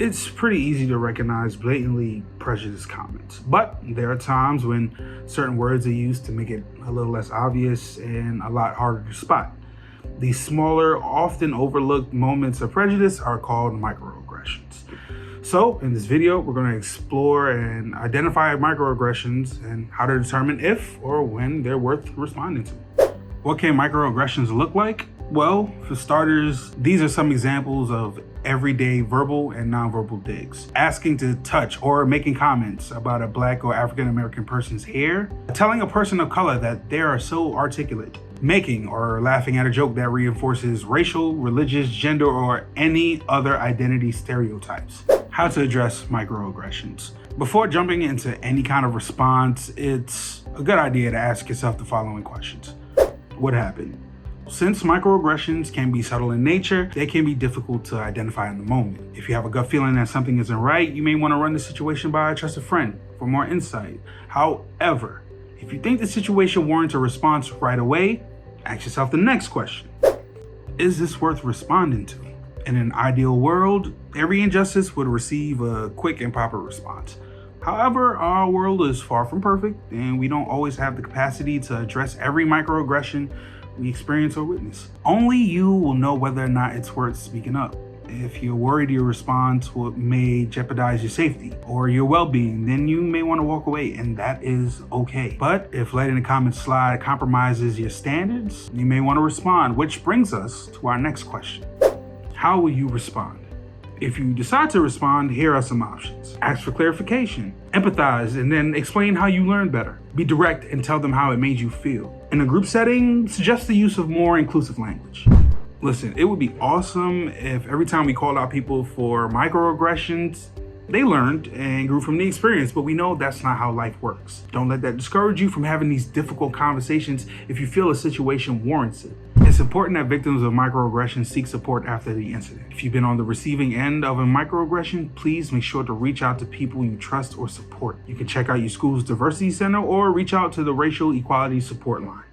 It's pretty easy to recognize blatantly prejudiced comments, but there are times when certain words are used to make it a little less obvious and a lot harder to spot. These smaller, often overlooked moments of prejudice are called microaggressions. So in this video, we're going to explore and identify microaggressions and how to determine if or when they're worth responding to. What can microaggressions look like? Well, for starters, these are some examples of everyday verbal and nonverbal digs. Asking to touch or making comments about a Black or African American person's hair. Telling a person of color that they are so articulate. Making or laughing at a joke that reinforces racial, religious, gender, or any other identity stereotypes. How to address microaggressions. Before jumping into any kind of response, it's a good idea to ask yourself the following questions. What happened? Since microaggressions can be subtle in nature, they can be difficult to identify in the moment. If you have a gut feeling that something isn't right, you may want to run the situation by a trusted friend for more insight. However, if you think the situation warrants a response right away, ask yourself the next question. Is this worth responding to? In an ideal world, every injustice would receive a quick and proper response. However, our world is far from perfect, and we don't always have the capacity to address every microaggression we experience or witness. Only you will know whether or not it's worth speaking up. If you're worried your response may jeopardize your safety or your well-being, then you may want to walk away, and that is okay. But if letting the comments slide compromises your standards, you may want to respond, which brings us to our next question. How will you respond? If you decide to respond, here are some options. Ask for clarification, empathize, and then explain how you learned better. Be direct and tell them how it made you feel. In a group setting, suggest the use of more inclusive language. Listen, it would be awesome if every time we called out people for microaggressions, they learned and grew from the experience, but we know that's not how life works. Don't let that discourage you from having these difficult conversations if you feel a situation warrants it. It's important that victims of microaggressions seek support after the incident. If you've been on the receiving end of a microaggression, please make sure to reach out to people you trust or support. You can check out your school's diversity center or reach out to the racial equality support line.